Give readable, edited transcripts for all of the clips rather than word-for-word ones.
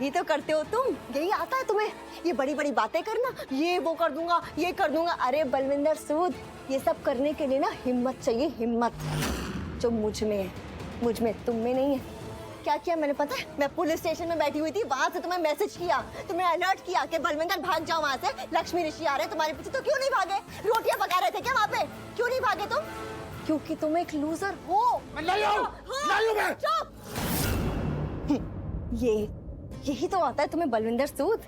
यही तो करते हो तुम, यही आता है तुम्हें, ये बड़ी बड़ी बातें करना, ये वो कर दूंगा, ये कर दूंगा। अरे बलविंदर सूद, ये सब करने के लिए ना हिम्मत चाहिए, हिम्मत जो मुझ में है, मुझ में, तुम में नहीं है। क्या किया मैंने पता है? मैं पुलिस स्टेशन में बैठी हुई थी, वहां से तुम्हें मैसेज किया, तुम्हें अलर्ट किया कि बलविंदर भाग जाओ वहां से, लक्ष्मी ऋषि आ रहे हैं तुम्हारे पीछे। तो क्यों नहीं भागे? रोटियां पका रहे थे क्या वहां पे? क्यों नहीं भागे तुम? क्योंकि तुम एक लूजर हो। नहीं हूं, नहीं हूं मैं। चुप। यही तो आता है तुम्हें बलविंदर सूद,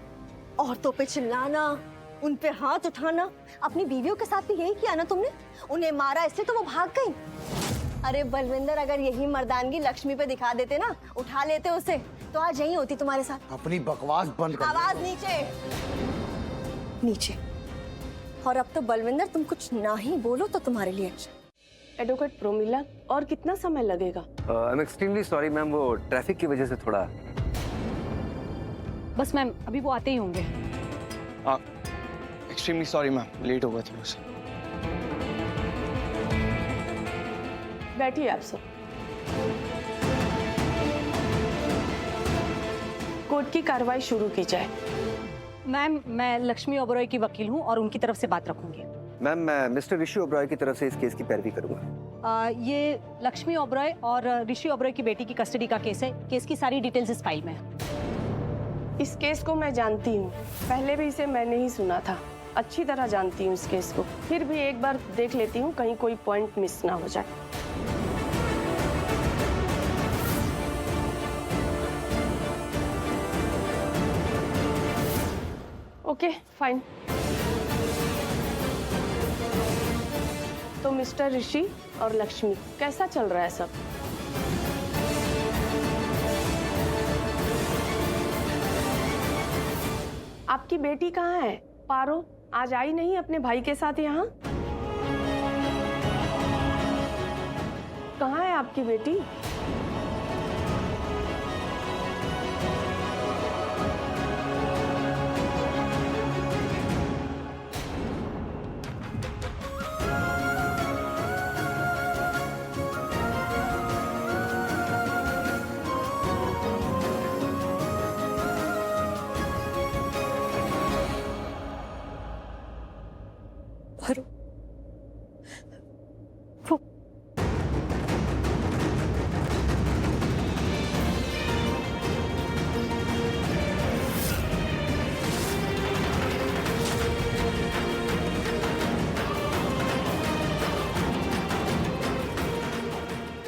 औरतों पे चिल्लाना, उन पे हाथ उठाना। अपनी बीवियों के साथ भी यही किया ना तुमने, उन्हें मारा इसलिए तो वो भाग गई। अरे बलविंदर, अगर यही मर्दानगी लक्ष्मी पे दिखा देते ना, उठा लेते उसे, तो आज यही होती तुम्हारे साथ। अपनी बकवास बंद कर। आवाज नीचे, नीचे। और अब तो बलविंदर तुम कुछ ना ही बोलो तो तुम्हारे लिए अच्छा। एडवोकेट प्रोमिला, और कितना समय लगेगा? I am extremely sorry ma'am, वो ट्रैफिक की वजह से थोड़ा। बस मैम, अभी वो आते ही होंगे। एक्सट्रीमली सॉरी मैम, लेट हो गया था बस। बैठिए आप सब। कोर्ट की कार्रवाई शुरू की जाए। मैम, मैं लक्ष्मी ओबरॉय की वकील हूँ और उनकी तरफ से बात रखूंगी। मैम, मैं मिस्टर ऋषि ओबरॉय की तरफ से इस केस की पैरवी करूंगा। ये लक्ष्मी ओबरॉय और ऋषि ओबरॉय की बेटी की कस्टडी का केस है। केस की सारी डिटेल्स इस फाइल में है। इस केस को मैं जानती हूँ, पहले भी इसे मैंने ही सुना था, अच्छी तरह जानती हूँ इस केस को। फिर भी एक बार देख लेती हूँ, कहीं कोई पॉइंट मिस ना हो जाए। Okay, fine. तो मिस्टर ऋषि और लक्ष्मी, कैसा चल रहा है सब? आपकी बेटी कहाँ है? पारो आज आई नहीं अपने भाई के साथ यहाँ? कहाँ है आपकी बेटी? भरो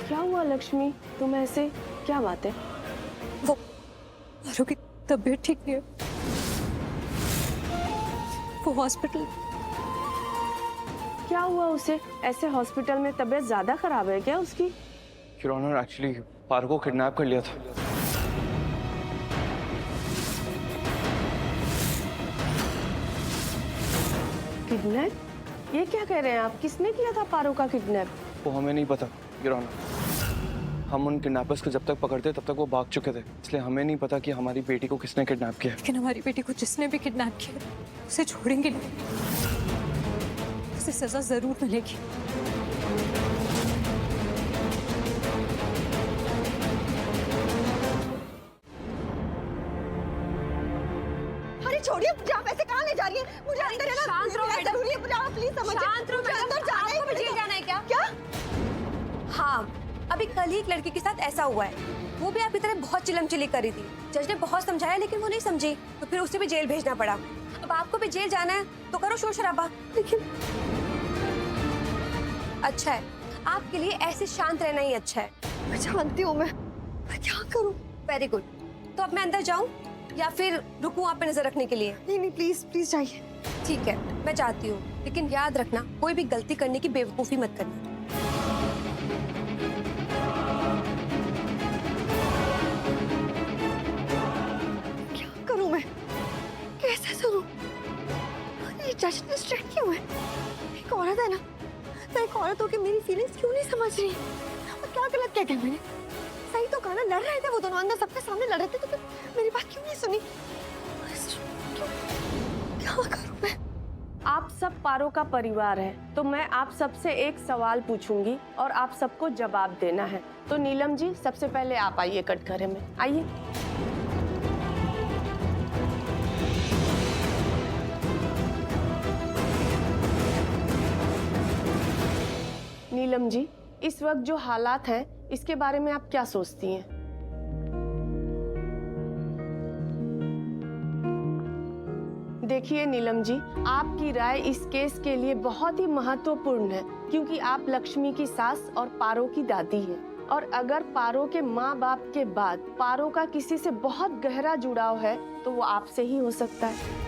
क्या हुआ लक्ष्मी, तुम ऐसे, क्या बात है? वो भरो की तबीयत ठीक नहीं है, वो हॉस्पिटल। क्या हुआ उसे? ऐसे हॉस्पिटल में तबीयत ज्यादा खराब है क्या उसकी? योर ऑनर, एक्चुअली पारो को किडनैप कर लिया था। किडनैप? ये क्या कह रहे हैं आप? किसने किया था पारो का किडनैप? वो हमें नहीं पता योर ऑनर। हम उन किडनैपर्स को जब तक पकड़ते तब तक वो भाग चुके थे, इसलिए हमें नहीं पता कि हमारी बेटी को किसने किडनैप किया। लेकिन हमारी बेटी को जिसने भी किडनैप किया उसे छोड़ेंगे नहीं, उसे सजा जरूर मिलेगी। अरे छोड़िए, आप ऐसे कहाँ ले जा रही हैं? मुझे अंदर है ना, शांत रहो मैडम। जरूरी है, मुझे आप प्लीज समझिए। शांत रहो मुझे मैडम, अंदर जाना है। आपको भी जेल जाना है क्या? क्या? हाँ, अभी कल ही एक लड़की के साथ ऐसा हुआ है। वो भी आपकी तरह बहुत चिलम-चिली कर रही थी। जज ने बहुत समझाया लेकिन वो नहीं समझी, तो फिर उसे भी जेल भेजना पड़ा। अब आपको भी जेल जाना है तो करो शोर शराबा। लेकिन अच्छा है, आपके लिए ऐसे शांत रहना ही अच्छा है। मैं जानती हूँ, मैं क्या करूँ? Very good. तो अब मैं अंदर जाऊँ या फिर रुकूं आप पे नजर रखने के लिए? नहीं नहीं, प्लीज प्लीज जाइए। ठीक है, मैं जाती हूँ, लेकिन याद रखना कोई भी गलती करने की बेवकूफी मत करना। क्या करूँ मैं? कैसे करूँ? ये जज ने स्ट्रिक्ट क्यों है? एक औरत है ना, तो एक औरत होकर मेरी फीलिंग्स क्यों नहीं समझ रही? और क्या गलत क्या किया मैंने? सही तो कहा ना, लड़ रहे थे वो दोनों अंदर, सबके सामने लड़ रहे थे, तो फिर मेरी बात क्यों नहीं सुनी? क्या करूं मैं? आप सब पारो का परिवार है, तो मैं आप सबसे एक सवाल पूछूंगी और आप सबको जवाब देना है। तो नीलम जी, सबसे पहले आप आइए कटघरे में, आइए। नीलम जी, इस वक्त जो हालात हैं इसके बारे में आप क्या सोचती हैं? देखिए नीलम जी, आपकी राय इस केस के लिए बहुत ही महत्वपूर्ण है क्योंकि आप लक्ष्मी की सास और पारो की दादी हैं। और अगर पारो के माँ बाप के बाद पारो का किसी से बहुत गहरा जुड़ाव है तो वो आपसे ही हो सकता है।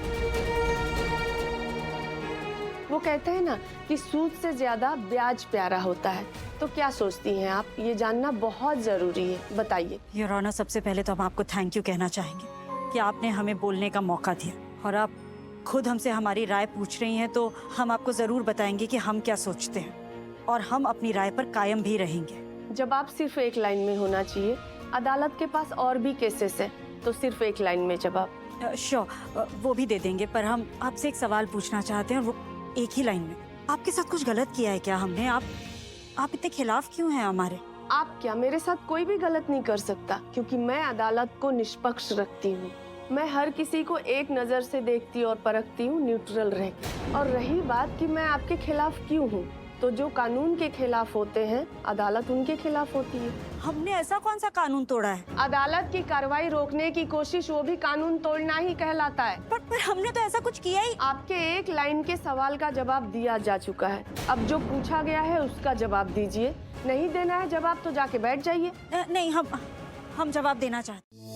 वो कहते हैं ना कि सूद से ज्यादा ब्याज प्यारा होता है। तो क्या सोचती हैं आप? ये जानना बहुत जरूरी है, बताइए। योर ऑनर, सबसे पहले तो हम आपको थैंक यू कहना चाहेंगे कि आपने हमें बोलने का मौका दिया और आप खुद हमसे हमारी राय पूछ रही हैं, तो हम आपको जरूर बताएंगे कि हम क्या सोचते हैं और हम अपनी राय पर कायम भी रहेंगे। जवाब सिर्फ एक लाइन में होना चाहिए। अदालत के पास और भी केसेस हैं, तो सिर्फ एक लाइन में जवाब। श्योर, वो भी दे देंगे, पर हम आपसे एक सवाल पूछना चाहते हैं और वो एक ही लाइन में। आपके साथ कुछ गलत किया है क्या हमने? आप इतने खिलाफ क्यों हैं हमारे? आप क्या, मेरे साथ कोई भी गलत नहीं कर सकता क्योंकि मैं अदालत को निष्पक्ष रखती हूँ। मैं हर किसी को एक नजर से देखती और परखती हूँ, न्यूट्रल रह। और रही बात कि मैं आपके खिलाफ क्यों हूँ, तो जो कानून के खिलाफ होते हैं अदालत उनके खिलाफ होती है। हमने ऐसा कौन सा कानून तोड़ा है? अदालत की कार्रवाई रोकने की कोशिश, वो भी कानून तोड़ना ही कहलाता है। पर हमने तो ऐसा कुछ किया ही। आपके एक लाइन के सवाल का जवाब दिया जा चुका है। अब जो पूछा गया है उसका जवाब दीजिए। नहीं देना है जवाब तो जाके बैठ जाइए। नहीं, हम जवाब देना चाहते हैं।